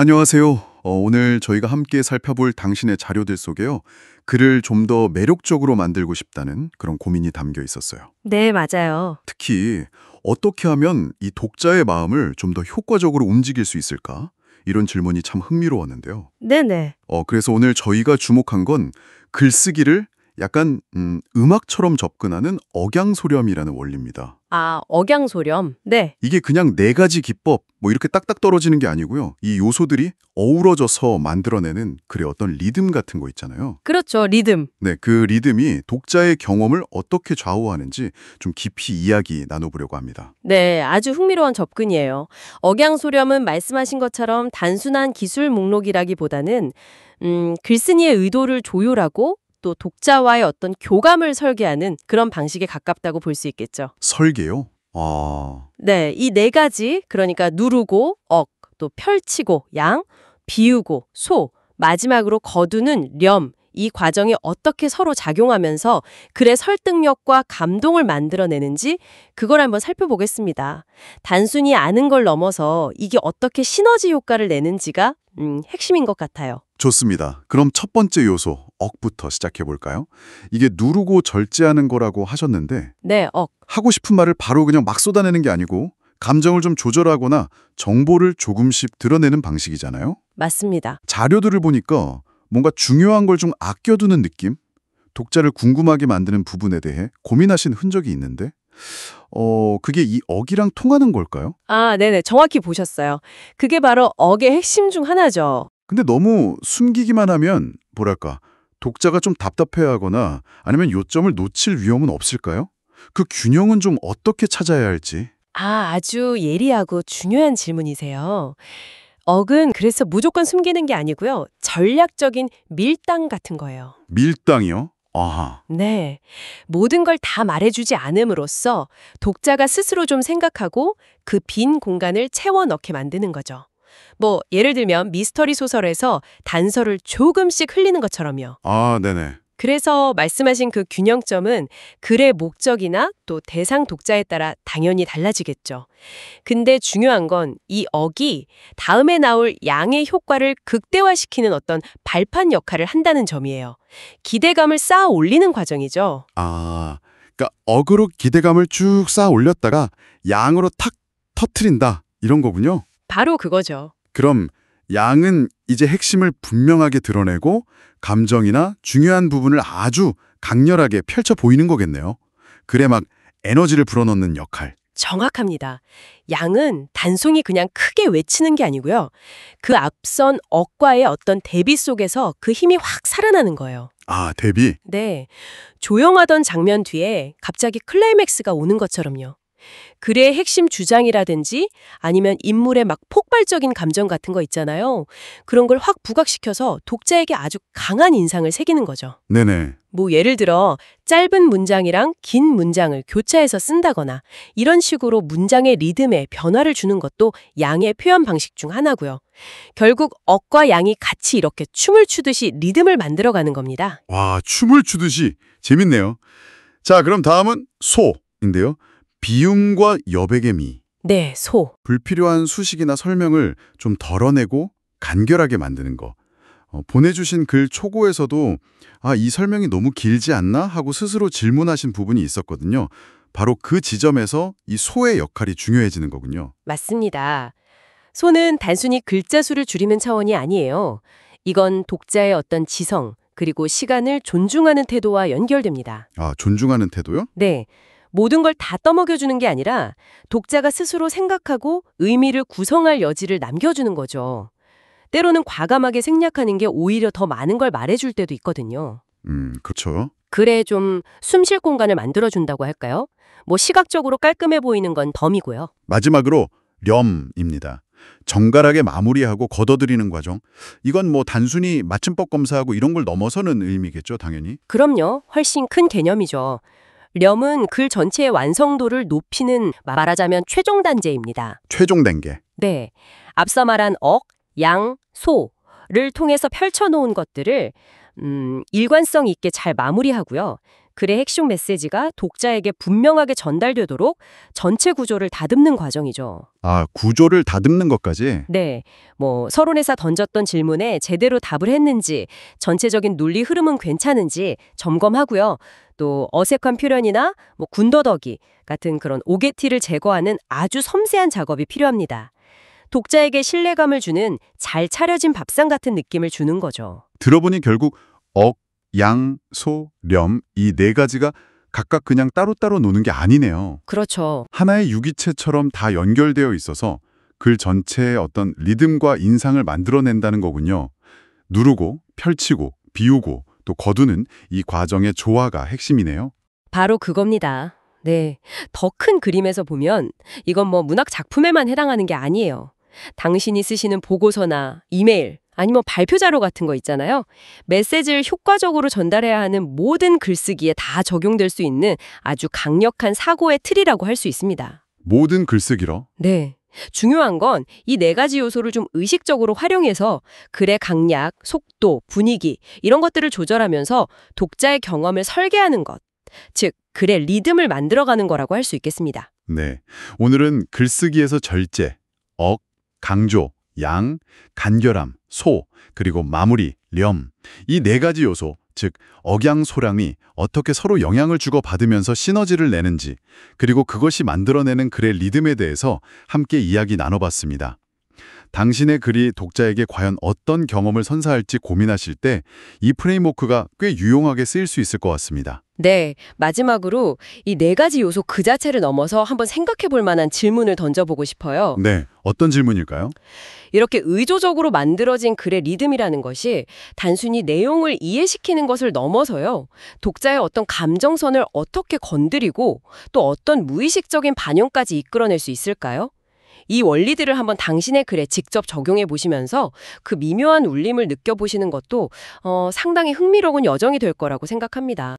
안녕하세요. 오늘 저희가 함께 살펴볼 당신의 자료들 속에요. 글을 좀 더 매력적으로 만들고 싶다는 그런 고민이 담겨 있었어요. 네, 맞아요. 특히 어떻게 하면 이 독자의 마음을 좀 더 효과적으로 움직일 수 있을까? 이런 질문이 참 흥미로웠는데요. 네네. 그래서 오늘 저희가 주목한 건 글쓰기를 약간 음악처럼 접근하는 억양소렴이라는 원리입니다. 아, 억양소렴. 네. 이게 그냥 네 가지 기법 뭐 이렇게 딱딱 떨어지는 게 아니고요. 이 요소들이 어우러져서 만들어내는 글의 어떤 리듬 같은 거 있잖아요. 그렇죠. 리듬. 네, 그 리듬이 독자의 경험을 어떻게 좌우하는지 좀 깊이 이야기 나눠보려고 합니다. 네, 아주 흥미로운 접근이에요. 억양소렴은 말씀하신 것처럼 단순한 기술 목록이라기보다는 글쓴이의 의도를 조율하고 또 독자와의 어떤 교감을 설계하는 그런 방식에 가깝다고 볼 수 있겠죠. 설계요? 아, 네, 이 네 가지, 그러니까 누르고, 또 펼치고, 양, 비우고, 소, 마지막으로 거두는 렴, 이 과정이 어떻게 서로 작용하면서 글의 설득력과 감동을 만들어내는지 그걸 한번 살펴보겠습니다. 단순히 아는 걸 넘어서 이게 어떻게 시너지 효과를 내는지가 핵심인 것 같아요. 좋습니다. 그럼 첫 번째 요소, 억부터 시작해 볼까요? 이게 누르고 절제하는 거라고 하셨는데 네, 하고 싶은 말을 바로 그냥 막 쏟아내는 게 아니고 감정을 좀 조절하거나 정보를 조금씩 드러내는 방식이잖아요. 맞습니다. 자료들을 보니까 뭔가 중요한 걸 좀 아껴두는 느낌? 독자를 궁금하게 만드는 부분에 대해 고민하신 흔적이 있는데 그게 이 억이랑 통하는 걸까요? 아, 네네. 정확히 보셨어요. 그게 바로 억의 핵심 중 하나죠. 근데 너무 숨기기만 하면 뭐랄까 독자가 좀 답답해하거나 아니면 요점을 놓칠 위험은 없을까요? 그 균형은 좀 어떻게 찾아야 할지. 아, 아주 예리하고 중요한 질문이세요. 억은 그래서 무조건 숨기는 게 아니고요. 전략적인 밀당 같은 거예요. 밀당이요? 아하. 네. 모든 걸 다 말해주지 않음으로써 독자가 스스로 좀 생각하고 그 빈 공간을 채워 넣게 만드는 거죠. 뭐, 예를 들면 미스터리 소설에서 단서를 조금씩 흘리는 것처럼요. 아, 네네. 그래서 말씀하신 그 균형점은 글의 목적이나 또 대상 독자에 따라 당연히 달라지겠죠. 근데 중요한 건 이 억이 다음에 나올 양의 효과를 극대화시키는 어떤 발판 역할을 한다는 점이에요. 기대감을 쌓아 올리는 과정이죠. 아, 그러니까 억으로 기대감을 쭉 쌓아 올렸다가 양으로 탁 터트린다 이런 거군요. 바로 그거죠. 그럼 양은 이제 핵심을 분명하게 드러내고 감정이나 중요한 부분을 아주 강렬하게 펼쳐 보이는 거겠네요. 글에 막 에너지를 불어넣는 역할. 정확합니다. 양은 단순히 그냥 크게 외치는 게 아니고요. 그 앞선 억과의 어떤 대비 속에서 그 힘이 확 살아나는 거예요. 아, 대비. 네. 조용하던 장면 뒤에 갑자기 클라이맥스가 오는 것처럼요. 글의 핵심 주장이라든지 아니면 인물의 막 폭발적인 감정 같은 거 있잖아요. 그런 걸 확 부각시켜서 독자에게 아주 강한 인상을 새기는 거죠. 네네. 뭐 예를 들어 짧은 문장이랑 긴 문장을 교차해서 쓴다거나 이런 식으로 문장의 리듬에 변화를 주는 것도 양의 표현 방식 중 하나고요. 결국 억과 양이 같이 이렇게 춤을 추듯이 리듬을 만들어가는 겁니다. 와, 춤을 추듯이 재밌네요. 자, 그럼 다음은 소인데요. 비움과 여백의 미. 네, 소. 불필요한 수식이나 설명을 좀 덜어내고 간결하게 만드는 거. 보내주신 글 초고에서도 이 설명이 너무 길지 않나 하고 스스로 질문하신 부분이 있었거든요. 바로 그 지점에서 이 소의 역할이 중요해지는 거군요. 맞습니다. 소는 단순히 글자 수를 줄이는 차원이 아니에요. 이건 독자의 어떤 지성, 그리고 시간을 존중하는 태도와 연결됩니다. 아, 존중하는 태도요? 네. 모든 걸 다 떠먹여주는 게 아니라 독자가 스스로 생각하고 의미를 구성할 여지를 남겨주는 거죠. 때로는 과감하게 생략하는 게 오히려 더 많은 걸 말해줄 때도 있거든요. 그렇죠. 글에 좀 숨쉴 공간을 만들어준다고 할까요? 뭐 시각적으로 깔끔해 보이는 건 덤이고요. 마지막으로 렴입니다. 정갈하게 마무리하고 걷어들이는 과정. 이건 뭐 단순히 맞춤법 검사하고 이런 걸 넘어서는 의미겠죠, 당연히. 그럼요. 훨씬 큰 개념이죠. 렴은 글 전체의 완성도를 높이는 말하자면 최종 단계입니다. 최종 단계. 네. 앞서 말한 억, 양, 소를 통해서 펼쳐놓은 것들을 일관성 있게 잘 마무리하고요. 글의 핵심 메시지가 독자에게 분명하게 전달되도록 전체 구조를 다듬는 과정이죠. 아, 구조를 다듬는 것까지? 네, 서론에서 던졌던 질문에 제대로 답을 했는지, 전체적인 논리 흐름은 괜찮은지 점검하고요. 또 어색한 표현이나 군더더기 같은 그런 오개티를 제거하는 아주 섬세한 작업이 필요합니다. 독자에게 신뢰감을 주는 잘 차려진 밥상 같은 느낌을 주는 거죠. 들어보니 결국 억, 양, 소, 렴 이 네 가지가 각각 그냥 따로따로 노는 게 아니네요. 그렇죠. 하나의 유기체처럼 다 연결되어 있어서 글 전체의 어떤 리듬과 인상을 만들어낸다는 거군요. 누르고, 펼치고, 비우고, 또 거두는 이 과정의 조화가 핵심이네요. 바로 그겁니다. 네. 더 큰 그림에서 보면 이건 문학 작품에만 해당하는 게 아니에요. 당신이 쓰시는 보고서나 이메일, 아니면 발표 자료 같은 거 있잖아요. 메시지를 효과적으로 전달해야 하는 모든 글쓰기에 다 적용될 수 있는 아주 강력한 사고의 틀이라고 할 수 있습니다. 모든 글쓰기로. 네. 중요한 건 이 네 가지 요소를 좀 의식적으로 활용해서 글의 강약, 속도, 분위기 이런 것들을 조절하면서 독자의 경험을 설계하는 것. 즉, 글의 리듬을 만들어가는 거라고 할 수 있겠습니다. 네. 오늘은 글쓰기에서 절제, 억, 강조, 양, 간결함, 소, 그리고 마무리, 렴. 이 네 가지 요소, 즉 억양소량이 어떻게 서로 영향을 주고받으면서 시너지를 내는지, 그리고 그것이 만들어내는 글의 리듬에 대해서 함께 이야기 나눠봤습니다. 당신의 글이 독자에게 과연 어떤 경험을 선사할지 고민하실 때 이 프레임워크가 꽤 유용하게 쓰일 수 있을 것 같습니다. 네, 마지막으로 이 네 가지 요소 그 자체를 넘어서 한번 생각해 볼 만한 질문을 던져보고 싶어요. 네, 어떤 질문일까요? 이렇게 의도적으로 만들어진 글의 리듬이라는 것이 단순히 내용을 이해시키는 것을 넘어서요. 독자의 어떤 감정선을 어떻게 건드리고 또 어떤 무의식적인 반영까지 이끌어낼 수 있을까요? 이 원리들을 한번 당신의 글에 직접 적용해 보시면서 그 미묘한 울림을 느껴보시는 것도 상당히 흥미로운 여정이 될 거라고 생각합니다.